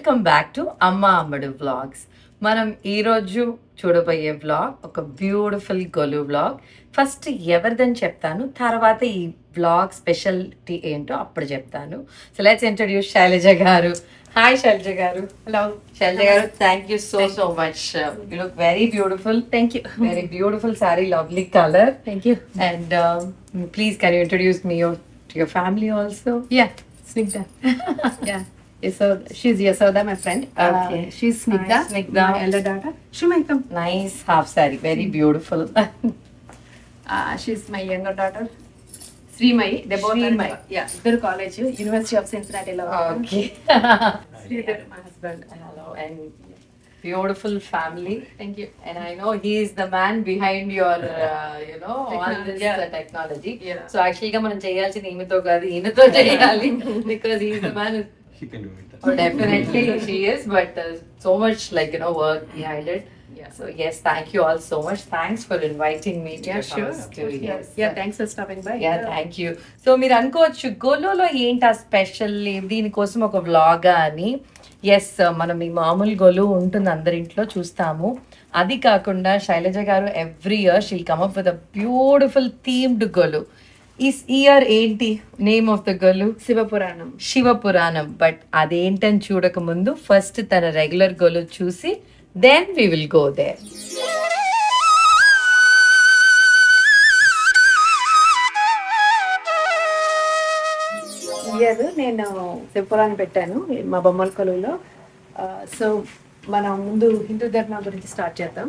Welcome back to అమ్మ అమ్మడు vlogs. మనం ఈరోజు చూడబోయే వ్లాగ్ ఒక బ్యూటిఫుల్ గొలు వ్లాగ్. ఫస్ట్ ఎవరిదని చెప్తాను, తర్వాత ఈ వ్లాగ్ స్పెషాలిటీ ఏంటో అప్పుడు చెప్తాను. సో లెట్స్ ఇంట్రడ్యూస్ శైలజ గారు. హాయ్ శైలజ గారు. హలో శైలజ గారు, thank you so much. You look very beautiful. Thank you. Very beautiful sorry, lovely colour. Thank you. And please, can you introduce me to your family also? Yeah, Snigdha. Yeah, Yasoda. She's Yasoda, my friend. Okay. She's Snigdha, Hi, Snigdha. my elder daughter. She might come. Nice half saree, very beautiful. She's my younger daughter. Srimai. They both Srimai. are. Yeah, they're college, University of Cincinnati. Okay. Sridhar, my husband. Hello, and beautiful family. Thank you. And I know he is the man behind your, all this Yeah. technology. Yeah. So actually, మనం చేయాల్సింది ఈమెతో కాదు, ఈయనతో చేయాలి. Because he is the man. She can do it. Oh, definitely she is, but so much work behind it. Yeah. So yes, thank you all so much. Thanks for inviting me to Yeah, your sure. house Of too. course, Yes. yeah, thanks for stopping by. Yeah, thank you. So మీరు అనుకోవచ్చు గోలోలో ఏంటి ఆ special, దీనికోసం ఒక వ్లాగా అని. Yes, మనం ఈ మామూలు గోలు ఉంటుంది అందరింట్లో చూస్తాము. అది కాకుండా Shailaja garu every year she'll come up with a beautiful themed golu. ఈ ఇయర్ ఏంటి name of the golu? Shivapuranam. Shivapuranam. But అదేంటని చూడక ముందు ఫస్ట్ తన రెగ్యులర్ గోలు చూసి then we will go there. Year నేను శివపురాణం పెట్టాను మా బొమ్మల కొలువులో. సో మనం ముందు హిందూ ధర్మం గురించి స్టార్ట్ చేద్దాం.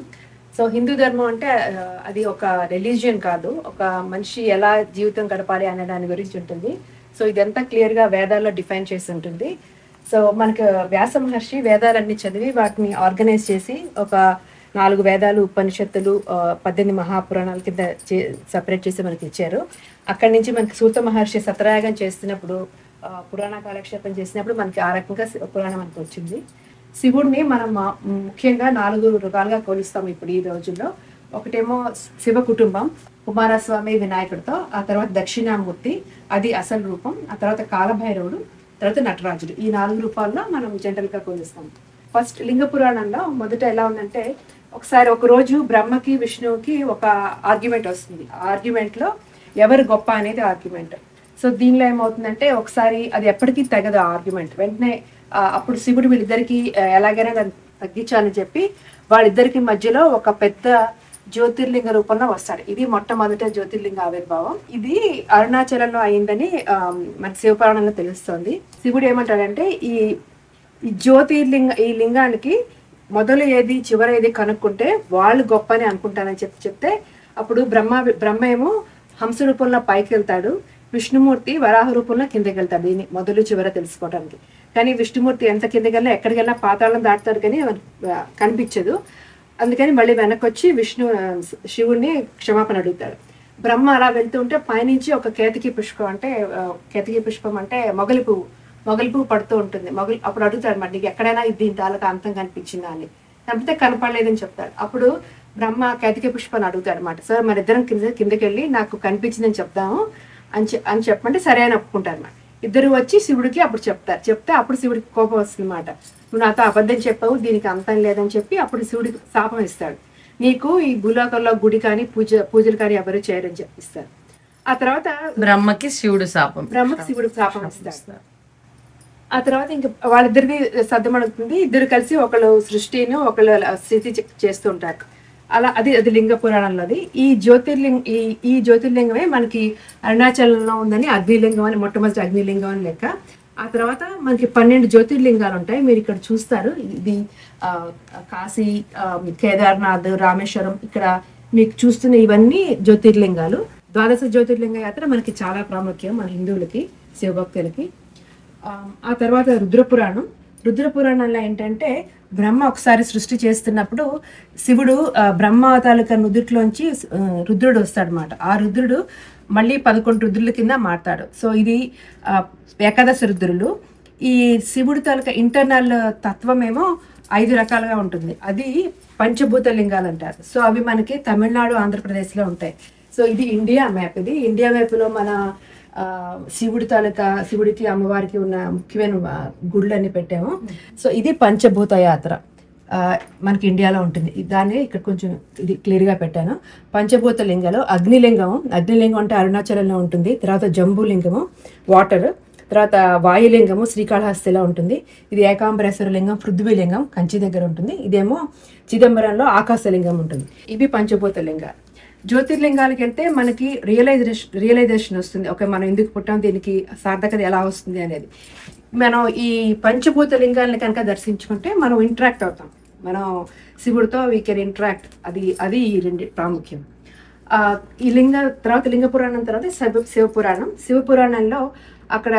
సో హిందూ ధర్మం అంటే అది ఒక రిలీజియన్ కాదు, ఒక మనిషి ఎలా జీవితం గడపాలి అనే దాని గురించి ఉంటుంది. సో ఇదంతా క్లియర్గా వేదాల్లో డిఫైన్ చేసి ఉంటుంది. సో మనకు వ్యాస మహర్షి వేదాలన్నీ చదివి వాటిని ఆర్గనైజ్ చేసి ఒక 4 వేదాలు, ఉపనిషత్తులు, 18 మహాపురాణాల కింద సపరేట్ చేసి మనకి ఇచ్చారు. అక్కడి నుంచి మనకి సూత మహర్షి సత్రయాగం చేస్తున్నప్పుడు, పురాణ కాలక్షేపం చేసినప్పుడు మనకి ఆ రకంగా పురాణం మనకు వచ్చింది. శివుడిని మనం ముఖ్యంగా 4 రకాలుగా కొలుస్తాం ఇప్పుడు ఈ రోజుల్లో. ఒకటేమో శివ కుటుంబం, కుమారస్వామి వినాయకుడితో, ఆ తర్వాత దక్షిణామూర్తి, అది అసలు రూపం, ఆ తర్వాత కాలభైరవుడు, తర్వాత నటరాజుడు. ఈ 4 రూపాల్లో మనం జనరల్గా కొలుస్తాం. ఫస్ట్ లింగ పురాణంలో మొదట ఎలా ఉందంటే, ఒకసారి ఒక రోజు బ్రహ్మకి విష్ణువుకి ఒక ఆర్గ్యుమెంట్ వస్తుంది. ఆ ఆర్గ్యుమెంట్లో ఎవరు గొప్ప అనేది ఆర్గ్యుమెంట్. సో దీనిలో ఏమవుతుందంటే, ఒకసారి అది ఎప్పటికీ తెగదు ఆ ఆర్గ్యుమెంట్. వెంటనే అప్పుడు శివుడు వీళ్ళిద్దరికి ఎలాగైనా దాన్ని తగ్గించాలని చెప్పి వాళ్ళిద్దరికి మధ్యలో ఒక పెద్ద జ్యోతిర్లింగ రూపంలో వస్తాడు. ఇది మొట్టమొదటి జ్యోతిర్లింగ ఆవిర్భావం. ఇది అరుణాచలంలో అయిందని మన శివపురాణంలో తెలుస్తోంది. శివుడు ఏమంటాడంటే, ఈ ఈ లింగానికి మొదలు ఏది చివర ఏది కనుక్కుంటే వాళ్ళు గొప్ప అని అనుకుంటానని చెప్తే, అప్పుడు బ్రహ్మ ఏమో హంస రూపంలో పైకి వెళ్తాడు, విష్ణుమూర్తి వరాహ రూపంలో కిందకి వెళ్తాడు, దీన్ని మొదలు చివర తెలుసుకోవడానికి. కానీ విష్ణుమూర్తి ఎంత కిందకి వెళ్ళినా ఎక్కడికి వెళ్ళినా పాతాళం దాటుతాడు, కానీ కనిపించదు. అందుకని మళ్ళీ వెనక్కి వచ్చి శివుడిని క్షమాపణ అడుగుతాడు. బ్రహ్మ అలా వెళ్తూ ఉంటే పైనుంచి ఒక కేతకి పుష్పం అంటే మొగలి పువ్వు పడుతూ ఉంటుంది. అప్పుడు అడుగుతాడు, మరి నీకు ఎక్కడైనా దీని తాలూకా అంతం కనిపించిందా అని. తప్పితే కనపడలేదని చెప్తాడు. అప్పుడు బ్రహ్మ కేతకి పుష్పాన్ని అడుగుతాడు అనమాట, సార్ మరి ఇద్దరం కిందకి వెళ్ళి నాకు కనిపించిందని చెప్దాము అని చెప్పమంటే సరే అని ఒప్పుకుంటారు అన్నమాట. ఇద్దరు వచ్చి శివుడికి అప్పుడు చెప్తే అప్పుడు శివుడికి కోపం వస్తుంది అన్నమాట. నువ్వు నాతో అబద్ధం చెప్పావు, దీనికి అంతం లేదని చెప్పి అప్పుడు శివుడికి శాపం ఇస్తాడు. నీకు ఈ భూలోకంలో గుడి కానీ పూజలు కానీ ఎవరు చేయరని చెప్పిస్తారు. ఆ తర్వాత బ్రహ్మకి శివుడు శాపం, బ్రహ్మకి శివుడికి శాపం ఇస్తాడు. ఆ తర్వాత ఇంకా వాళ్ళిద్దరిది సర్దమడుతుంది. ఇద్దరు కలిసి ఒకళ్ళు సృష్టిని ఒకళ్ళు స్థితి చేస్తూ ఉంటారు. అలా అది లింగ పురాణంలోది. ఈ జ్యోతిర్లింగమే మనకి అరుణాచలంలో ఉందని అగ్నిలింగం అని, మొట్టమొదటి అగ్నిలింగం అని లెక్క. ఆ తర్వాత మనకి 12 జ్యోతిర్లింగాలు ఉంటాయి. మీరు ఇక్కడ చూస్తారు, ఇది కాశీ, కేదార్నాథ్, రామేశ్వరం, ఇక్కడ మీకు చూస్తున్న ఇవన్నీ జ్యోతిర్లింగాలు. 12 జ్యోతిర్లింగ యాత్ర మనకి చాలా ప్రాముఖ్యం మన హిందువులకి, శివభక్తులకి. ఆ తర్వాత రుద్రపురాణంలో ఏంటంటే, బ్రహ్మ ఒకసారి సృష్టి చేస్తున్నప్పుడు శివుడు బ్రహ్మ తాలూకా నుదుట్లోంచి రుద్రుడు వస్తాడనమాట. ఆ రుద్రుడు మళ్ళీ 11 రుద్రుల కింద మారుతాడు. సో ఇది ఏకాదశ రుద్రులు. ఈ శివుడి తాలూకా ఇంటర్నల్ తత్వం ఏమో 5 రకాలుగా ఉంటుంది. అది పంచభూత లింగాలు అంటారు. సో అవి మనకి తమిళనాడు, ఆంధ్రప్రదేశ్లో ఉంటాయి. సో ఇది ఇండియా మ్యాప్. ఇది ఇండియా మ్యాప్లో మన శివుడికి అమ్మవారికి ఉన్న ముఖ్యమైన గుళ్ళని పెట్టాము. సో ఇది పంచభూత యాత్ర మనకి ఇండియాలో ఉంటుంది. దాన్ని ఇక్కడ కొంచెం ఇది క్లియర్గా పెట్టాను. పంచభూత లింగాలు అగ్నిలింగం అంటే అరుణాచలంలో ఉంటుంది. తర్వాత జంబూలింగము వాటర్, తర్వాత వాయులింగము శ్రీకాళహస్తిలో ఉంటుంది. ఇది ఏకాంబరేశ్వర లింగం పృథ్వీలింగం కంచి దగ్గర ఉంటుంది. ఇదేమో చిదంబరంలో ఆకాశలింగం ఉంటుంది. ఇవి పంచభూత లింగాలు. జ్యోతిర్లింగాలకి వెళ్తే మనకి రియలైజేషన్ వస్తుంది. ఓకే, మనం ఎందుకు పుట్టాం, దీనికి సార్థకత ఎలా వస్తుంది అనేది. మనం ఈ పంచభూత లింగాలను కనుక దర్శించుకుంటే మనం ఇంటరాక్ట్ అవుతాం. మనం శివుడితో వీ కెన్ ఇంటరాక్ట్. అది ఈ రెండు ప్రాముఖ్యం. ఈ తర్వాత లింగ పురాణం తర్వాత శివపురాణం. శివపురాణంలో అక్కడ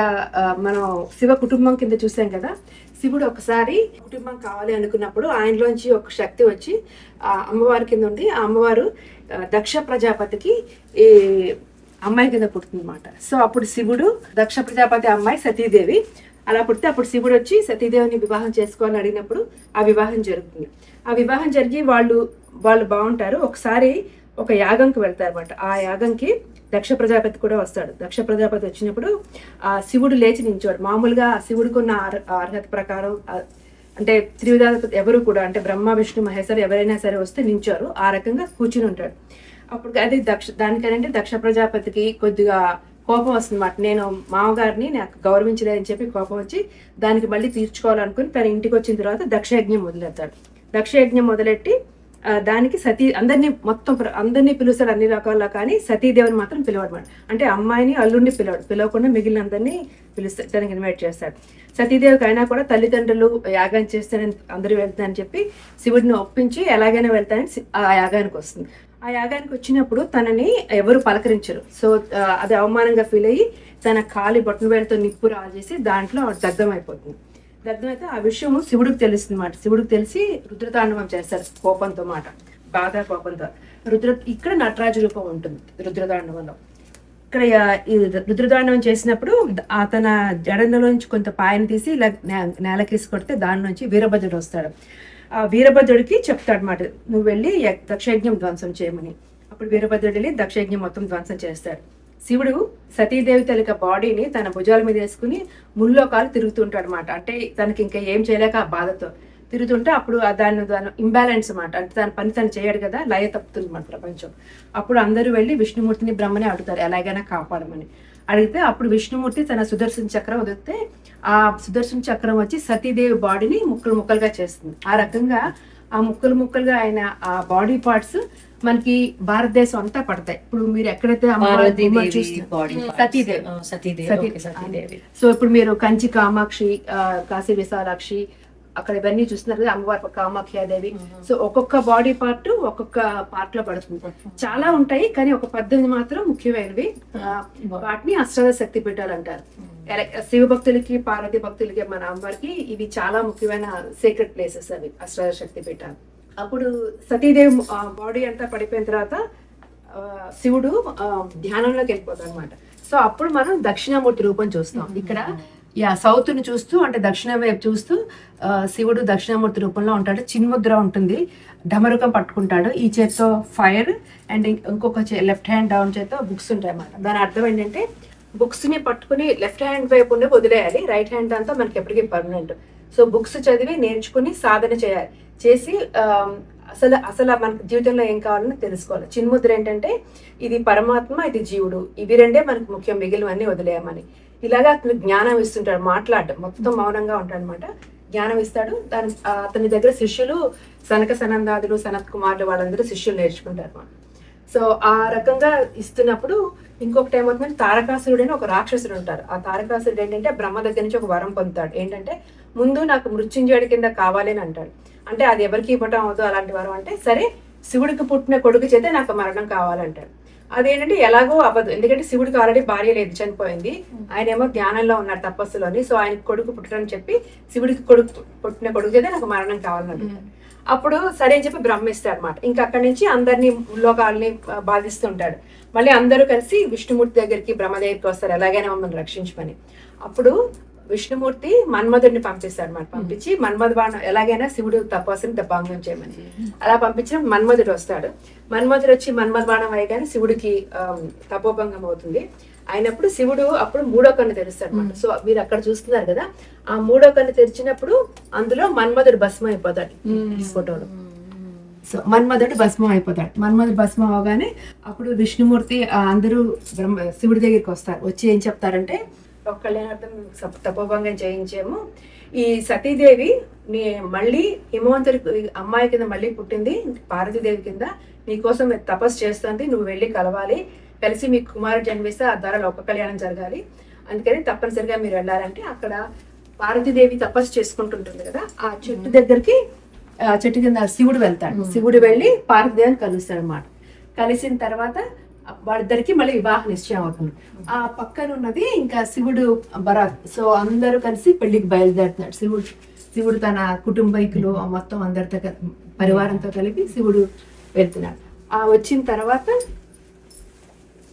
మనం శివ కుటుంబం కింద చూసాం కదా. శివుడు ఒకసారి కుటుంబం కావాలి అనుకున్నప్పుడు ఆయనలోంచి ఒక శక్తి వచ్చి అమ్మవారి కింద ఉండి ఆ అమ్మవారు దక్ష ప్రజాపతికి ఈ అమ్మాయి కింద పుడుతుంది అనమాట. సో అప్పుడు శివుడు దక్ష ప్రజాపతి అమ్మాయి సతీదేవి అలా పుడితే అప్పుడు శివుడు వచ్చి సతీదేవిని వివాహం చేసుకోవాలని అడిగినప్పుడు ఆ వివాహం జరుగుతుంది. ఆ వివాహం జరిగి వాళ్ళు బాగుంటారు. ఒకసారి ఒక యాగంకి వెళ్తారు అనమాట. ఆ యాగంకి దక్ష ప్రజాపతి కూడా వస్తాడు. దక్ష ప్రజాపతి వచ్చినప్పుడు ఆ శివుడు లేచి నించోడు. మామూలుగా శివుడికి ఉన్న అర్హత ప్రకారం అంటే త్రివిధాధిపతి ఎవరు కూడా అంటే బ్రహ్మ విష్ణు మహేశ్వరు ఎవరైనా సరే వస్తే నించోరు. ఆ రకంగా కూర్చుని ఉంటాడు. అప్పుడు అది దానికంటే దక్ష ప్రజాపతికి కొద్దిగా కోపం వస్తుందన్నమాట. నేను మామగారిని నాకు గౌరవించలేదని చెప్పి కోపం వచ్చి దానికి మళ్ళీ తీర్చుకోవాలనుకుని తన ఇంటికి వచ్చిన తర్వాత దక్షయజ్ఞం మొదలెడతాడు. దక్షయజ్ఞం మొదలెట్టి దానికి అందరినీ పిలుస్తాడు అన్ని రకాల, కానీ సతీదేవిని మాత్రం పిలవడమాట. అంటే అమ్మాయిని అల్లుడిని పిలవకుండా మిగిలిన అందరినీ పిలుస్తాడు, దానికి ఇన్వైట్ చేస్తాడు. సతీదేవికి అయినా కూడా తల్లిదండ్రులు యాగం చేస్తానని అందరూ వెళ్తానని చెప్పి శివుడిని ఒప్పించి ఎలాగైనా వెళ్తానని ఆ యాగానికి వస్తుంది. ఆ యాగానికి వచ్చినప్పుడు తనని ఎవరు పలకరించరు. సో అది అవమానంగా ఫీల్ అయ్యి తన కాలి బొట్టన వేలతో నిప్పు రాజేసి దాంట్లో దగ్ధమైపోతుంది. దగ్ధమైతే ఆ విషయం శివుడికి తెలుస్తుంది అన్నమాట. శివుడికి తెలిసి రుద్రతాండవం చేస్తారు కోపంతో బాగా కోపంతో. ఇక్కడ నటరాజ రూపం ఉంటుంది రుద్రతాండవంలో. ఇక్కడ ఈ రుద్రతాండవం చేసినప్పుడు తన జడంలోంచి కొంత పాయను తీసి ఇలా నేలకేసి కొడితే దాని నుంచి వీరభద్రుడు వస్తాడు. ఆ వీరభద్రుడికి చెప్తాడు అన్నమాట, నువ్వు వెళ్ళి దక్షయజ్ఞం ధ్వంసం చేయమని. అప్పుడు వీరభద్రుడు వెళ్ళి దక్షయజ్ఞం మొత్తం ధ్వంసం చేస్తాడు. శివుడు సతీదేవి తల్లిక బాడీని తన భుజాల మీద వేసుకుని ముల్లోకాలు తిరుగుతుంటాడు అనమాట. అంటే తనకి ఇంకా ఏం చేయలేక ఆ బాధతో తిరుగుతుంటే అప్పుడు దాని ఇంబ్యాలెన్స్ అనమాట. అంటే తన పని తను చేయడు కదా, లయ తప్పుతుంది మన ప్రపంచం. అప్పుడు అందరూ వెళ్ళి విష్ణుమూర్తిని బ్రహ్మని అడుగుతారు ఎలాగైనా కాపాడమని. అడిగితే అప్పుడు విష్ణుమూర్తి తన సుదర్శన చక్రం వదిలితే ఆ సుదర్శన చక్రం వచ్చి సతీదేవి బాడీని ముక్కలుగా చేస్తుంది. ఆ రకంగా ఆ ముక్కలుగా ఆయన ఆ బాడీ పార్ట్స్ మనకి భారతదేశం అంతా పడతాయి. ఇప్పుడు మీరు ఎక్కడైతే సతీదేవి, సో ఇప్పుడు మీరు కంచి కామాక్షి, కాశీ విశాలాక్షి అక్కడ ఇవన్నీ చూస్తున్నారు కదా, అమ్మవారి కామాఖ్యాదేవి. సో ఒక్కొక్క బాడీ పార్ట్ ఒక్కొక్క పార్ట్ లో పడుతుంది. చాలా ఉంటాయి కానీ ఒక 18 మాత్రం ముఖ్యమైనవి. వాటిని అష్టాదశ శక్తి పీఠాలు అంటారు. శివ భక్తులకి పార్వతీ భక్తులకి మన అమ్మవారికి ఇవి చాలా ముఖ్యమైన సీక్రెట్ ప్లేసెస్ అవి అష్టాదశ శక్తి పీఠాలు. అప్పుడు సతీదేవి బాడీ అంతా పడిపోయిన తర్వాత శివుడు ధ్యానంలోకి వెళ్ళిపోతాడు అనమాట. సో అప్పుడు మనం దక్షిణామూర్తి రూపం చూస్తాం. ఇక్కడ సౌత్ ని చూస్తూ అంటే దక్షిణ వైపు చూస్తూ శివుడు దక్షిణామూర్తి రూపంలో ఉంటాడు. చిన్ముద్ర ఉంటుంది, ఢమరుకం పట్టుకుంటాడు. ఈ చేత్తో ఫైర్ అండ్ ఇంకొక లెఫ్ట్ హ్యాండ్ డౌన్ చేత్తో బుక్స్ ఉంటాయి అన్నమాట. దాని అర్థం ఏంటంటే బుక్స్ ని పట్టుకుని లెఫ్ట్ హ్యాండ్ వైపు ఉండి వదిలేయాలి, రైట్ హ్యాండ్ అంతా మనకి ఎప్పటికీ పర్మనెంట్. సో బుక్స్ చదివి నేర్చుకుని సాధన చేయాలి. చేసి అసలు మనకు జీవితంలో ఏం కావాలని తెలుసుకోవాలి. చిన్ముద్ర ఏంటంటే ఇది పరమాత్మ, ఇది జీవుడు, ఇవి రెండే మనకు ముఖ్యం, మిగిలినవన్నీ వదిలేయమని. ఇలాగా అతను జ్ఞానం ఇస్తుంటాడు. మాట్లాడటం మొత్తం మౌనంగా ఉంటాడు అనమాట. జ్ఞానం ఇస్తాడు. అతని దగ్గర శిష్యులు సనక సనందాదులు, సనత్ కుమారులు వాళ్ళందరూ శిష్యులు నేర్చుకుంటారు అనమాట. సో ఆ రకంగా ఇస్తున్నప్పుడు ఇంకొకటి ఏమవుతుందంటే తారకాసురుడు అని ఒక రాక్షసుడు ఉంటారు. ఆ తారకాసురుడు ఏంటంటే బ్రహ్మ దగ్గర నుంచి ఒక వరం పొందుతాడు. ఏంటంటే ముందు నాకు మృత్యుంజయుడి కింద కావాలి అని అంటాడు. అంటే అది ఎవరికి ఇవ్వటం అవుతుందో అలాంటి వరం. అంటే సరే శివుడికి పుట్టిన కొడుకు చేతే నాకు మరణం కావాలంటాడు. అదేంటంటే ఎలాగో అవ్వదు, ఎందుకంటే శివుడికి ఆల్రెడీ భార్య లేదు, చనిపోయింది. ఆయన ఏమో జ్ఞానంలో ఉన్నారు, తపస్సులోని. సో ఆయన కొడుకు పుట్టడని చెప్పి శివుడికి పుట్టిన కొడుకు చేతే నాకు మరణం కావాలని. అప్పుడు సరే అని చెప్పి బ్రహ్మిస్తాడు అనమాట. ఇంకా అక్కడి నుంచి అందరినీ లోకాలని బాధిస్తుంటాడు. మళ్ళీ అందరూ కలిసి విష్ణుమూర్తి దగ్గరికి బ్రహ్మ దగ్గరికి వస్తారు, ఎలాగైనా మమ్మల్ని రక్షించమని. అప్పుడు విష్ణుమూర్తి మన్మధుడిని పంపిస్తాడు అనమాట. పంపించి మన్మధ బాణం ఎలాగైనా శివుడు తపస్సుని భంగం చేయమని అలా పంపించిన మన్మధుడు వస్తాడు. మన్మధుడు వచ్చి మన్మధ బాణం వేయగానే శివుడికి తపోభంగం అవుతుంది. అయినప్పుడు శివుడు అప్పుడు మూడో కన్ను తెరుస్తాడు అనమాట. సో మీరు అక్కడ చూస్తున్నారు కదా, ఆ మూడో కన్ను తెరిచినప్పుడు అందులో మన్మధుడు భస్మం అయిపోతాడు ఈ ఫోటోలో. సో మన్మధుడు భస్మం అయిపోతాడు. మన్మధుడు భస్మం అవగానే అప్పుడు విష్ణుమూర్తి అందరూ శివుడి దగ్గరికి వస్తారు. వచ్చి ఏం చెప్తారంటే, ఒక కళ్యాణార్థం తపోభంగం చేయించాము, ఈ సతీదేవి నీ మళ్ళీ హిమవంతుడి అమ్మాయి కింద మళ్ళీ పుట్టింది, పార్వతీదేవి కింద, నీకోసం తపస్సు చేస్తుంది, నువ్వు వెళ్ళి కలవాలి, కలిసి మీ కుమారుడు జన్మిస్తే ఆ ద్వారా లోక కళ్యాణం జరగాలి, అందుకని తప్పనిసరిగా మీరు వెళ్ళాలంటే అక్కడ పార్వతీదేవి తపస్సు చేసుకుంటుంటుంది కదా, ఆ చెట్టు దగ్గరికి చెట్టు కింద శివుడు వెళ్తాడు. శివుడు వెళ్ళి పార్వతీదేవిని కలుస్తాడు అనమాట. కలిసిన తర్వాత వాళ్ళిద్దరికి మళ్ళీ వివాహ నిశ్చయం అవుతుంది. ఆ పక్కన ఉన్నది ఇంకా శివుడు బరాత్. సో అందరూ కలిసి పెళ్లికి బయలుదేరుతున్నాడు. శివుడు తన కుటుంబీకులు మొత్తం అందరితో పరివారంతో కలిపి శివుడు వెళ్తున్నాడు. ఆ వచ్చిన తర్వాత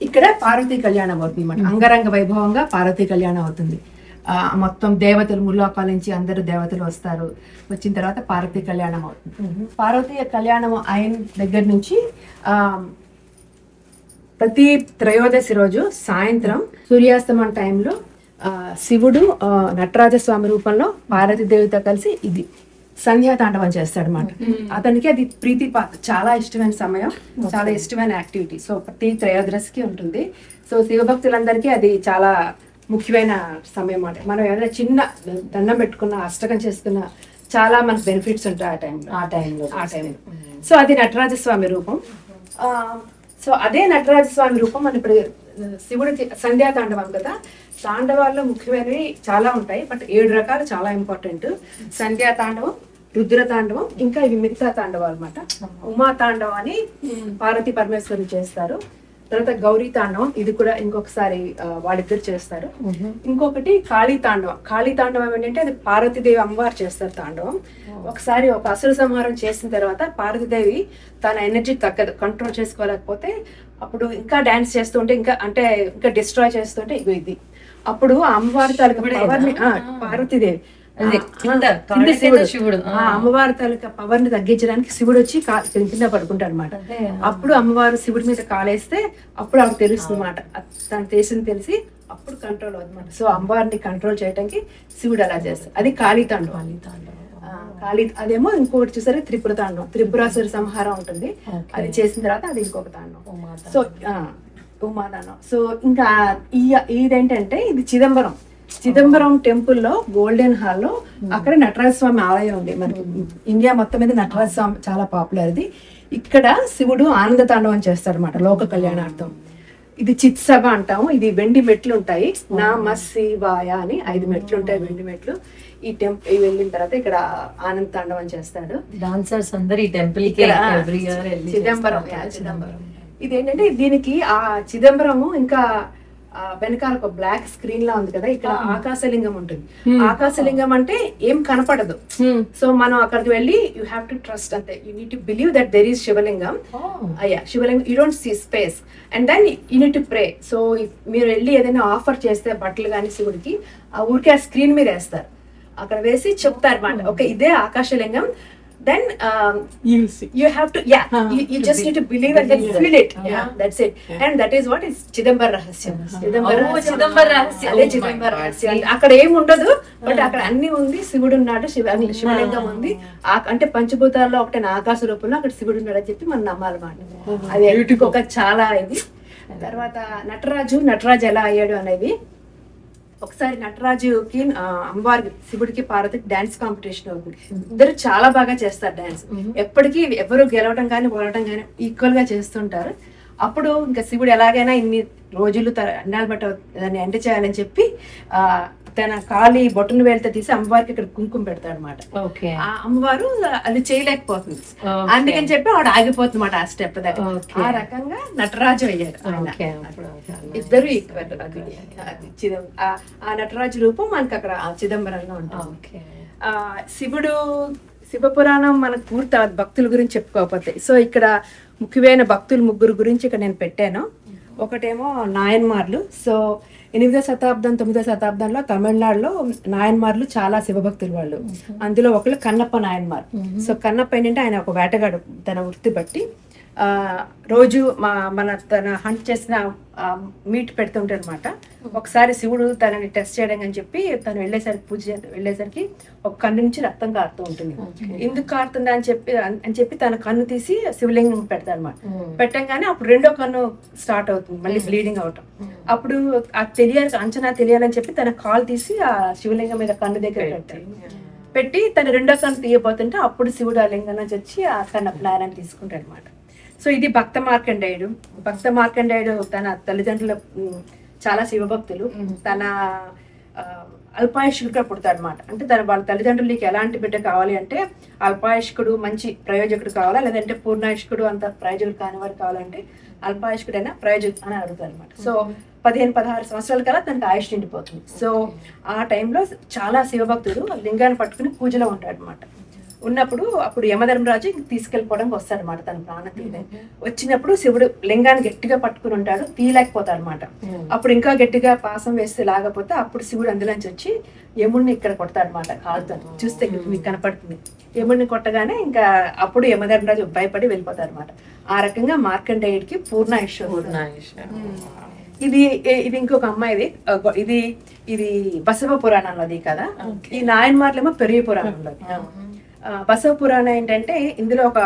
ఇక్కడ పార్వతీ కళ్యాణం అవుతుంది అన్నమాట. అంగరంగ వైభవంగా పార్వతీ కళ్యాణం అవుతుంది. మొత్తం దేవతలు, ముల్లోకాల నుంచి అందరూ దేవతలు వస్తారు. వచ్చిన తర్వాత పార్వతీ కళ్యాణం అవుతుంది. పార్వతీ కళ్యాణం అయిన దగ్గర నుంచి ప్రతి త్రయోదశి రోజు సాయంత్రం సూర్యాస్తమం టైంలో శివుడు నటరాజస్వామి రూపంలో పార్వతీదేవితో కలిసి ఇది సంధ్యాతాండవం చేస్తాడు అనమాట. అతనికి అది చాలా ఇష్టమైన సమయం, చాలా ఇష్టమైన యాక్టివిటీ. సో ప్రతి త్రయోదశికి ఉంటుంది. సో శివభక్తులందరికీ అది చాలా ముఖ్యమైన సమయం అన్నమాట. మనం ఏదైనా చిన్న దండం పెట్టుకున్న, అష్టకం చేసుకున్న చాలా మనకు బెనిఫిట్స్ ఉంటాయి ఆ టైంలో. సో అది నటరాజస్వామి రూపం. సో అదే నటరాజస్వామి రూపం మన ఇప్పుడు శివుడికి సంధ్యాతాండవం కదా. తాండవాల్లో ముఖ్యమైనవి చాలా ఉంటాయి, బట్ 7 రకాలు చాలా ఇంపార్టెంట్. సంధ్యాతాండవం, రుద్రతాండవం, ఇంకా ఇవి మిగతా తాండవాలు అనమాట. ఉమా తాండవం అని పార్వతీ పరమేశ్వరులు చేస్తారు. తర్వాత గౌరీ తాండవం, ఇది కూడా ఇంకొకసారి వాళ్ళిద్దరు చేస్తారు. ఇంకొకటి కాళీ తాండవం. కాళీ తాండవం ఏంటంటే అది పార్వతీదేవి అమ్మవారు చేస్తారు తాండవం. ఒకసారి ఒక అసుర సంహారం చేసిన తర్వాత పార్వతీదేవి తన ఎనర్జీ కంట్రోల్ చేసుకోలేకపోతే అప్పుడు ఇంకా డాన్స్ చేస్తుంటే ఇంకా డిస్ట్రాయ్ చేస్తుంటే ఇది అప్పుడు అమ్మవారి తాలూకా పవర్ ని పార్వతీదేవి శివుడు అమ్మవారి తాలూకా పవర్ ని తగ్గించడానికి శివుడు వచ్చి కింద పడుకుంటాడు అనమాట. అప్పుడు అమ్మవారు శివుడి మీద కాలేస్తే అప్పుడు ఆవిడ తెలుస్తుంది అనమాట. తను తెలిసి అప్పుడు కంట్రోల్ అవుతుంది. సో అమ్మవారిని కంట్రోల్ చేయడానికి శివుడు అలా చేస్తాడు. అది కాళీ తాండవం. అదేమో ఇంకొకటి చూసారు త్రిపుర తాండవం. త్రిపురాసుర సంహారం ఉంటుంది, అది చేసిన తర్వాత అది ఇంకొక తాండవం. సో ఉమాదానం. సో ఇంకా ఇదేంటంటే ఇది చిదంబరం టెంపుల్లో గోల్డెన్ హాల్లో అక్కడ నటరాజ స్వామి ఆలయం ఉంది. మనకి ఇండియా మొత్తం మీద నటరాజ స్వామి చాలా పాపులర్. ఇది ఇక్కడ శివుడు ఆనంద తాండవం చేస్తాడు అనమాట లోక కళ్యాణార్థం. ఇది చిత్సభ అంటాము. ఇది వెండి మెట్లు ఉంటాయి. నమ శివాయ అని 5 మెట్లు ఉంటాయి, వెండి మెట్లు. ఈ టెంపుల్ వెళ్ళిన తర్వాత ఇక్కడ ఆనంద తాండవం చేస్తాడు. డాన్సర్స్ అందరు ఈ టెంపుల్ కి ఎవ్రీ ఇయర్ చిదంబరం. ఇదేంటంటే దీనికి ఆ చిదంబరము ఇంకా వెనకాల ఒక బ్లాక్ స్క్రీన్ లా ఉంది కదా, ఇక్కడ ఆకాశలింగం ఉంటుంది. ఆకాశలింగం అంటే ఏం కనపడదు. సో మనం అక్కడికి వెళ్ళి యూ హ్యావ్ టు ట్రస్ట్ అంతే. You need to believe that there is Shivalingam. Shivalingam you don't see space and then you need to pray. So మీరు వెళ్ళి ఏదైనా ఆఫర్ చేస్తే బట్టలు కానీ శివుడికి ఆ ఊరికే ఆ స్క్రీన్ మీద వేస్తారు. అక్కడ వేసి చెప్తారు అన్నమాట, ఓకే ఇదే ఆకాశలింగం. Then you have to you just need to believe and then feel it. That's it. And that is what is Chidambar Rahasyam. అదే చిదంబర రహస్యం. అక్కడ ఏం ఉండదు, బట్ అక్కడ అన్ని ఉంది. శివుడు ఉన్నాడు, శివలింగం ఉంది. అంటే పంచభూతాల్లో ఒకటే ఆకాశ రూపంలో అక్కడ శివుడు ఉన్నాడు అని చెప్పి మనం నమ్మాలన్నమాట. అది ఒక చాలా ఇది. తర్వాత నటరాజు ఎలా అయ్యాడు అనేది, ఒకసారి నటరాజుకి అమ్మవారికి శివుడికి పార్వతికి డాన్స్ కాంపిటీషన్ అవుతుంది. ఇద్దరు చాలా బాగా చేస్తారు డాన్స్. ఎప్పటికీ ఎవరు గెలవడం కానీ ఓడటం కానీ ఈక్వల్ గా చేస్తుంటారు. అప్పుడు ఇంకా శివుడు ఎలాగైనా ఇన్ని రోజులు అన్నాలు బట్ట దాన్ని ఎండ చేయాలని చెప్పి తన కాలి బొట్టును వేలితో తీసి అమ్మవారికి ఇక్కడ కుంకుమ పెడతాడు అనమాట. ఆ అమ్మవారు అది చేయలేకపోతుంది, అందుకని చెప్పి ఆవిడ ఆగిపోతుంది అనమాట ఆ స్టెప్ దగ్గర. ఆ రకంగా నటరాజు అయ్యారు. ఇద్దరు ఈక్వల్. ఆ నటరాజు రూపం మనకి అక్కడ చిదంబరంగా ఉంటుంది. శివపురాణం మనకు పూర్తి భక్తుల గురించి చెప్పుకోకపోతే, సో ఇక్కడ ముఖ్యమైన భక్తులు 3 గురించి ఇక్కడ నేను పెట్టాను. ఒకటేమో నాయన్మార్లు. సో 8వ శతాబ్దం 9వ శతాబ్దంలో తమిళనాడులో నాయన్మార్లు చాలా శివభక్తులు వాళ్ళు. అందులో ఒకళ్ళు కన్నప్ప నాయన్మార్. సో కన్నప్ప ఏంటంటే ఆయన ఒక వేటగాడు. తన వృత్తి బట్టి రోజు మన తన హంట్ చేసిన మీట్ పెడుతుంటారు అనమాట. ఒకసారి శివుడు తనని టెస్ట్ చేయడం అని చెప్పి తను వెళ్ళేసరికి ఒక కన్ను నుంచి రక్తం కారుతూ ఉంటుంది. ఎందుకు కారుతుంది అని చెప్పి తన కన్ను తీసి శివలింగం పెడతారు అనమాట. పెట్టంగానే అప్పుడు రెండో కన్ను స్టార్ట్ అవుతుంది మళ్ళీ బ్లీడింగ్ అవటం. అప్పుడు అంచనా తెలియాలని చెప్పి తన కాలు తీసి ఆ శివలింగం మీద కన్ను దగ్గర పెట్టి తన రెండో కన్ను తీయబోతుంటే అప్పుడు శివుడు ఆ లింగం నుంచి వచ్చి ఆ తన జ్ఞానాన్ని తీసుకుంటాడు అనమాట. సో ఇది భక్త మార్కండేయుడు తన తల్లిదండ్రుల చాలా శివభక్తులు. తన అల్పాయుష్కుడుగా పుడతాడు అనమాట. అంటే వాళ్ళ తల్లిదండ్రులకి ఎలాంటి బిడ్డ కావాలి అంటే అల్పాయుష్కుడు మంచి ప్రయోజకుడు కావాలా, లేదంటే పూర్ణాయుష్కుడు అంత ప్రయోజకుడు కాని వారు కావాలంటే అల్పాయుష్కుడైనా ప్రయోజకుడు అని అడుగుతారు అనమాట. సో 15-16 సంవత్సరాల కల్లా తనకు ఆయుష్ నిండిపోతుంది. సో ఆ టైంలో చాలా శివభక్తుడు లింగాన్ని పట్టుకుని పూజలో ఉంటాడు అనమాట. అప్పుడు యమధర్మరాజు తీసుకెళ్ళిపోవడానికి వస్తాడు అనమాట. తన ప్రాణం వచ్చినప్పుడు శివుడు లింగాన్ని గట్టిగా పట్టుకుని ఉంటాడు, తీయలేకపోతాడు అనమాట. అప్పుడు ఇంకా గట్టిగా పాసం వేస్తే లాగపోతే అప్పుడు శివుడు అందులోంచి వచ్చి యముడిని ఇక్కడ కొడతాడు అనమాట. కాలుతో చూస్తే మీకు కనపడుతుంది. యముడిని కొట్టగానే ఇంకా అప్పుడు యమధర్మరాజు భయపడి వెళ్ళిపోతాడు అనమాట. ఆ రకంగా మార్కండేయుడికి పూర్ణాయుష్. ఇది ఇంకొక అమ్మాయిది. ఇది బసవ పురాణంలోది కదా. ఈ నాయన్మార్లేమో పెరియ పురాణంలో. బసవ పురాణం ఏంటంటే ఇందులో ఒక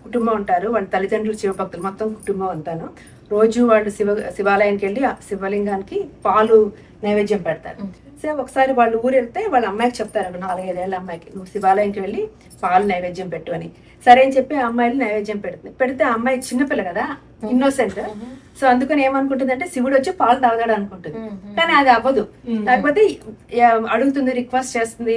కుటుంబం ఉంటారు. వాళ్ళ తల్లిదండ్రులు శివభక్తులు, మొత్తం కుటుంబం అంతాను. రోజు వాళ్ళు శివాలయానికి వెళ్ళి శివలింగానికి పాలు నైవేద్యం పెడతారు. సో ఒకసారి వాళ్ళు ఊరు వెళ్తే వాళ్ళ అమ్మాయికి చెప్తారు, 4-5 ఏళ్ళ అమ్మాయికి, నువ్వు శివాలయంకి వెళ్ళి పాలు నైవేద్యం పెట్టు అని. సరే అని చెప్పి ఆ అమ్మాయిలు నైవేద్యం పెడితే ఆ అమ్మాయి చిన్నపిల్ల కదా, ఇన్నోసెంట్. సో అందుకని ఏమనుకుంటుంది అంటే శివుడు వచ్చి పాలు తాగాడు అనుకుంటుంది. కానీ అది అవ్వదు. లేకపోతే అడుగుతుంది, రిక్వెస్ట్ చేస్తుంది,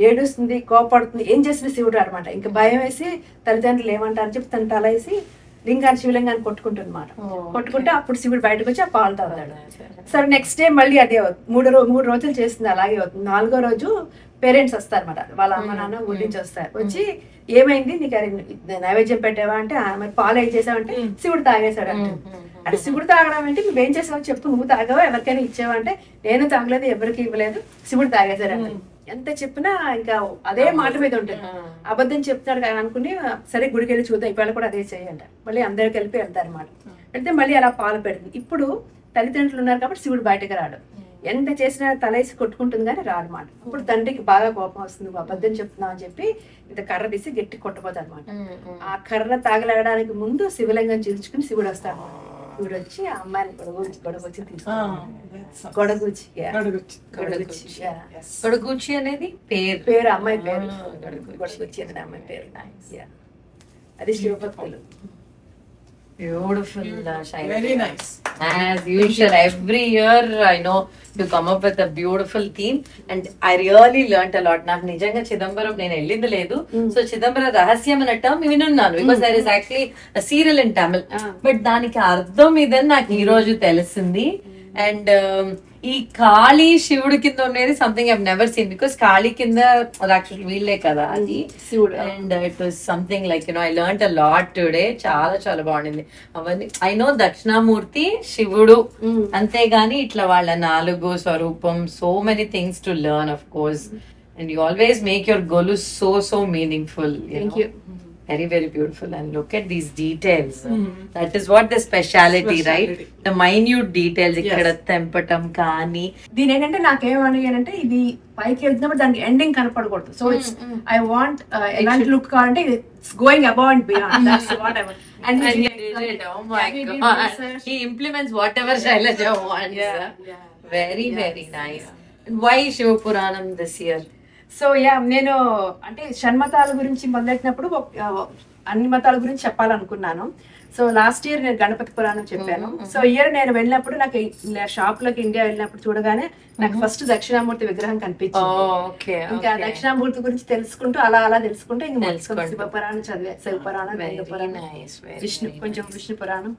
ఏడుస్తుంది, కోపడుతుంది. ఏం చేసిన శివుడు అనమాట. ఇంకా భయం వేసి తల్లిదండ్రులు ఏమంటారని చెప్పి తన తల వేసి శివలింగాన్ని కొట్టుకుంటుంది అనమాట. కొట్టుకుంటే అప్పుడు శివుడు బయటకు వచ్చి ఆ పాలు తాగుతాడు. సరే నెక్స్ట్ డే మళ్ళీ అదే అవుతుంది. 3 రోజులు చేస్తుంది, అలాగే అవుతుంది. 4వ రోజు పేరెంట్స్ వస్తారు అనమాట. వాళ్ళ అమ్మ నాన్న ఊరి నుంచి వస్తారు. వచ్చి ఏమైంది నీకు నైవేద్యం పెట్టావా అంటే మరి పాలు ఏం చేసావంటే శివుడు తాగేశాడు అంటే. అంటే శివుడు తాగడం అంటే నువ్వేం చేసావు చెప్పు, నువ్వు తాగావా ఎవరికైనా ఇచ్చావా అంటే నేను తాగలేదు, ఎవరికి ఇవ్వలేదు, శివుడు తాగేశాడు అంటే. ఎంత చెప్పినా ఇంకా అదే మాట మీద ఉంటుంది. అబద్ధం చెప్తాడు కదా అనుకుని సరే గుడికి వెళ్ళి చూద్దాం, ఇవాళ కూడా అదే చేయంట. మళ్ళీ అందరు కలిపి వెళ్తారు అనమాట. వెళ్తే మళ్ళీ అలా పాలు పెడుతుంది. ఇప్పుడు తల్లిదండ్రులు ఉన్నారు కాబట్టి శివుడు బయటకు రాడు. ఎంత చేసినా తలేసి కొట్టుకుంటుంది కానీ రాడనమాట. ఇప్పుడు తండ్రికి బాగా కోపం వస్తుంది, నువ్వు అబద్ధం చెప్తున్నావు అని చెప్పి ఇంత కర్ర తీసి గట్టి కొట్టబోతాడు అనమాట. ఆ కర్ర తాగలగడానికి ముందు శివలింగం చీల్చుకుని శివుడు వస్తాడు. శివుడు వచ్చి ఆ అమ్మాయిని గొడగొచ్చి తీసుకుంటాడు. గొడగూచి అనేది పేరు, అమ్మాయి పేరు. గొడగొచ్చి అనేది అమ్మాయి పేరు. అది శివభక్తులు. Beautiful, Shaila. Very nice. As usual, every year I know you come up with a beautiful theme, and I really learnt a lot. నాకు నిజంగా చిదంబరం నేను వెళ్ళింది లేదు. సో చిదంబరం రహస్యం అన్న టర్మ్ వినున్నాను, because there is actually a serial in Tamil. But దానికి అర్థం ఇదని నాకు ఈ రోజు తెలిసింది. అండ్ ఈ కాళీ శివుడి కింద ఉండేది something I never seen, because Kali కింద యాక్చువల్లీ వీళ్ళే కదా అది శివుడు. And it was something like I learned a lot today. చాలా చాలా బాగుండింది అవన్నీ. ఐ నో దక్షిణామూర్తి శివుడు, అంతేగాని ఇట్లా వాళ్ళ 4 స్వరూపం, so many things to learn of course. And you always make your goal so meaningful. Thank you. Very, very beautiful. And look at these details. That is what the speciality, right? The minute details. Ikkada tempatam kaani. దీని ఏంటంటే నాకేమనిగానంటే ఇది పైకి వెళ్తున్నప్పుడు దానికి ending కనపడకూడదు. So it's I want ఎలాంటి look కావాలంటే it's going above and beyond. That's what I want. And he did it. Oh my God. He implements whatever Shailaja wants. Very, very nice. And why Shiva Puranam this year? So నేను అంటే షణ్మతాల గురించి మొదలెట్టినప్పుడు అన్ని మతాల గురించి చెప్పాలనుకున్నాను. So last year నేను గణపతి పురాణం చెప్పాను. So year నేను వెళ్ళినప్పుడు నాకు షాప్ లోకి ఇండియా వెళ్ళినప్పుడు చూడగానే నాకు ఫస్ట్ దక్షిణామూర్తి విగ్రహం కనిపించింది. ఇంకా దక్షిణామూర్తి గురించి తెలుసుకుంటూ అలా తెలుసుకుంటూ ఇంకా శివ పురాణం చదివా, శివ పురాణం, లింగ పురాణం, విష్ణు పురాణం.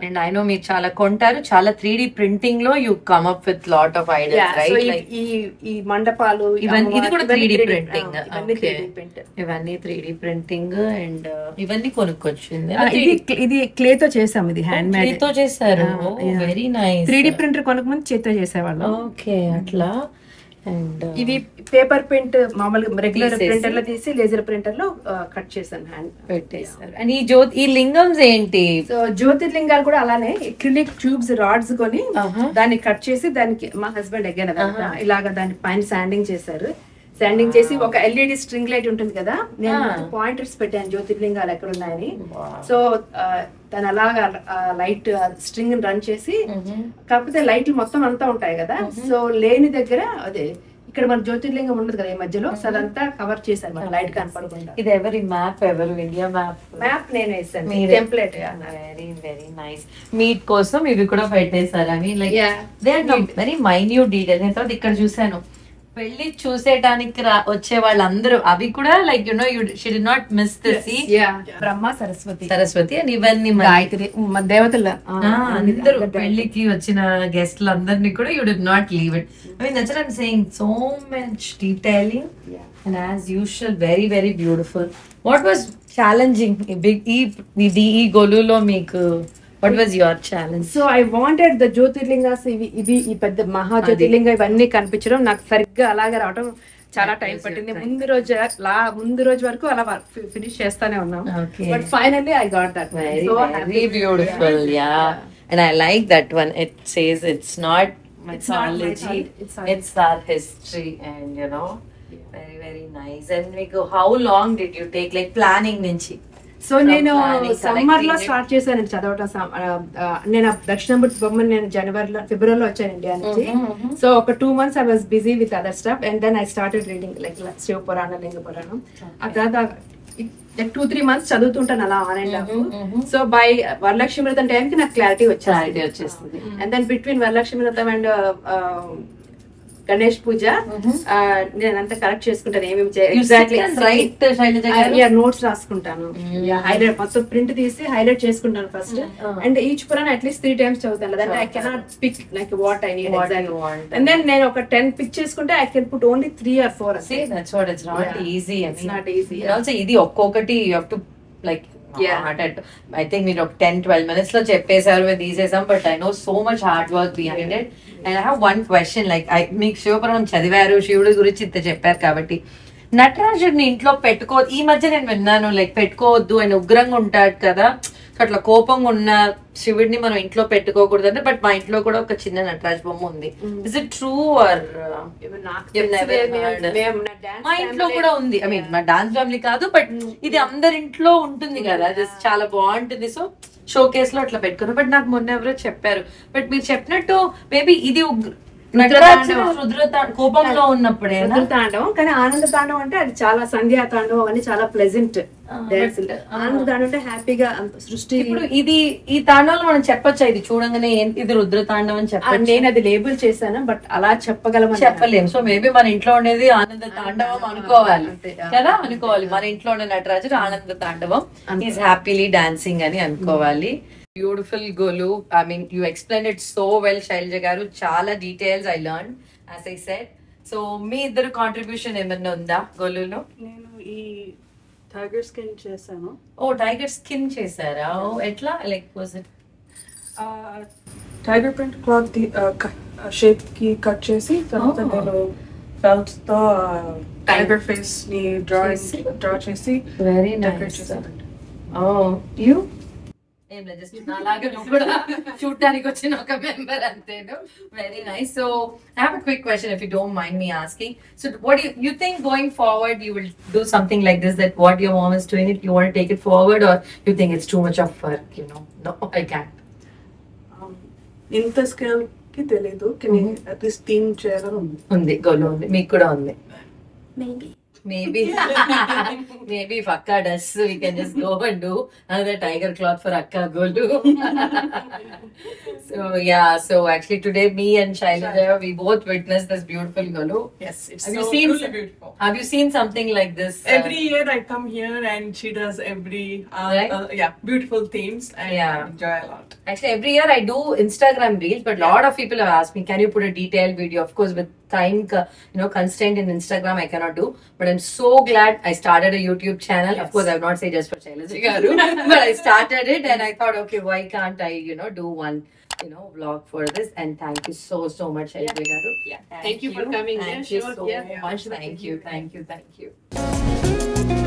And I know మీరు చాలా కొంటారు, చాలా 3D printing లో you come up with lot of ideas, right? ఈ మండపాలు ఇది కూడా 3D printing. ఇవన్నీ 3D printing and ఇవన్నీ కొనుక్కొచ్చింది. ఇది క్లే తో చేసాం, ఇది హ్యాండ్ మేడ్ తో చేశారు. Very nice. 3D ప్రింటర్ కొనుక్కు ముందు చేత్తో చేసేవాళ్ళం. ఓకే, అట్లా. అండ్ ఇవి పేపర్ ప్రింట్ మామూలుగా రెగ్యులర్ తీసేసి. ప్రింటర్ లో తీసి లేజర్ ప్రింటర్ లో కట్ చేశాను హ్యాండ్ పెట్టేశారు. అండ్ ఈ లింగమ్స్ ఏంటి? సో జ్యోతిర్లింగాలు కూడా అలానే క్లినిక్ ట్యూబ్స్ రాడ్స్ కొని దాన్ని కట్ చేసి దానికి మా హస్బెండ్ అగైన్ ఇలాగా దాని పైన శాండింగ్ చేశారు. శాండింగ్ చేసి ఒక ఎల్ఈడి స్ట్రింగ్ లైట్ ఉంటుంది కదా, నేను పాయింటర్స్ పెట్టాను జ్యోతిర్లింగాలు ఎక్కడ ఉన్నాయని. సో తను అలాగా లైట్ స్ట్రింగ్ రన్ చేసి, కాకపోతే లైట్లు మొత్తం అంతా ఉంటాయి కదా, సో లేని దగ్గర అదే ఇక్కడ మన జ్యోతిర్లింగం ఉండదు కదా ఈ మధ్యలో, సో అదంతా కవర్ చేశారు మన లైట్ కనపడకుండా. ఇది ఎవరి మ్యాప్? ఎవరు ఇండియా మ్యాప్? మ్యాప్ నేను వేసాను, template. Very very nice. Meet కోసం ఇవి కూడా పెట్టేశారు. అవి like they are very minute details. నేను తర్వాత ఇక్కడ చూసాను, పెళ్లి చూసేటానికి వచ్చే వాళ్ళందరూ అవి కూడా like you know she did not miss this. Brahma Saraswati అని ఇవన్నీ గాయత్రి దేవతల అందరూ పెళ్లికి వచ్చిన గెస్ట్లు అందరినీ కూడా you did not leave it. I mean that's what I am saying, so much detailing and as usual very very beautiful. What was challenging ఈ గొలులో మీకు? What was your challenge? So I wanted the jyotirlingas ఇవి ఈ పెద్ద మహా జ్యోతిర్లింగ ఇవన్నీ కనిపించడం, నాకు సరిగ్గా అలాగే రావడం చాలా టైం పట్టింది. ముందు రోజు వరకు అలా ఫినిష్ చేస్తానే ఉన్నాం. But finally I got that. Very beautiful, yeah. And I like that one. It says it's not mythology, it's our history, and you know, very very nice. And how long did you take, like planning nunchi? So నేను summer లో start చేశాను చదవటం. నేను దక్షిణామూర్తి బొమ్మని నేను ఫిబ్రవరిలో వచ్చాను India నుంచి. సో ఒక 2 months I was busy with other stuff, and then I started reading like Shiva Puranam, Linga Puranam. ఆ తర్వాత 2-3 months చదువుతుంటాను అలా on and off. So by Varalakshmi Vratam టైంకి నాకు క్లారిటీ వచ్చేస్తుంది. అండ్ దెన్ బిట్వీన్ వరలక్ష్మి వ్రతం అండ్ గణేష్ పూజ నేనంతా కరెక్ట్ చేసుకుంటాను, ఏమేమి నోట్స్ రాసుకుంటాను, హైలైట్ మొత్తం ప్రింట్ తీసి హైలైట్ చేసుకుంటాను first. And each Purana at least 3 times చదువుతాను. అంటే I cannot pick like what I need exactly. And then నేను ఒక 10 పిక్ చేసుకుంటే I can put only 3 or 4. That's what it's not easy. It's not easy. Also ఇది ఒక్కొక్కటి you have to like I think మీరు ఒక 10-12 minutes లో చెప్పేశారు, తీసేసాం. But I know so much hard work behind it. And I have one question, like మీకు శివపురాణం చదివారు, శివుడి గురించి ఇంత చెప్పారు కాబట్టి నటరాజుడిని ఇంట్లో ఈ మధ్య నేను విన్నాను లైక్ పెట్టుకోవద్దు, ఆయన ఉగ్రంగా ఉంటాడు కదా, అట్లా కోపంగా ఉన్న శివుడిని మనం ఇంట్లో పెట్టుకోకూడదు అంటే. బట్ మా ఇంట్లో కూడా ఒక చిన్న నటరాజ్ బొమ్మ ఉంది. Is it true or? మా ఇంట్లో కూడా ఉంది. ఐ మీన్ మా డాన్స్ ఫ్యామిలీ కాదు, బట్ ఇది అందరింట్లో ఉంటుంది కదా, చాలా బాగుంటుంది. సో షో కేస్ లో అట్లా పెట్టుకున్నాను. బట్ నాకు మొన్న ఎవరో చెప్పారు. బట్ మీరు చెప్పినట్టు మేబీ ఇది కోపంలో ఉన్నప్పుడే తాండవం, కానీ ఆనంద తాండవం అంటే అది చాలా సంధ్యా తాండవం అని చాలా ప్లెజెంట్ డాన్స్. ఆనంద తాండవం అంటే హ్యాపీగా సృష్టి. ఇప్పుడు ఈ తాండవం మనం చెప్పొచ్చా? ఇది చూడంగానే ఇది రుద్ర తాండవం అని చెప్పాను. నేను అది లేబుల్ చేశాను, బట్ అలా చెప్పలేము. సో మేబీ మన ఇంట్లో ఉండేది ఆనంద తాండవం అనుకోవాలి కదా, అనుకోవాలి. మన ఇంట్లో ఉండే నటరాజు ఆనంద తాండవం, ఈజ్ హ్యాపీలీ డాన్సింగ్ అని అనుకోవాలి. Beautiful Golu. I mean, you explained it so well, Shailaja garu. Chala details I learned, as I said. So, మీ ఇద్దరు కాంట్రిబ్యూషన్ ఏమన్నా ఉందా గోలులో? నేను ఈ టైగర్ స్కిన్ చేశాను. ఓ టైగర్ స్కిన్ చేశారా? ఎట్లా like was it? Tiger print cloth shape కి cut చేసి తర్వాత నేను ఫెల్ట్ తో టైగర్ ఫేస్ ని డ్రా చేసి వెరీ నైస్. ఓ యు ఏం లేదు, జస్ట్ అలాగే నువ్వు కూడా చూడటానికి వచ్చిన ఒక మెంబర్ అంతేను. Very nice. So I have a quick question if you don't mind me asking. So what you think going forward you will do something like this, that what your mom is doing it you want take it forward, or you think it's too much of work, you know I can't? ఇంత scale కి తెలీదు, కానీ at least theme చేయాలని ఉంది. గోలు ఉంది, మీకు కూడా ఉంది. Maybe if Akka does, we can just go and do another tiger cloth for Akka Golu. So actually today me and Shailaja, we both witnessed this beautiful Golu. Yes, it's truly beautiful. Have you seen something like this? Every year I come here and she does beautiful themes and I enjoy a lot. Actually every year I do Instagram reels, but lot of people have asked me, can you put a detailed video? Of course with time constraint in Instagram I cannot do, but I'm so glad I started a YouTube channel. Yes. Of course I would not say just for Shailaja garu, but I started it and I thought, okay, why can't I do one vlog for this, and thank you so much, Shailaja garu. Thank you for coming. Thank Yeah, you sure. so Yeah. much. Thank you.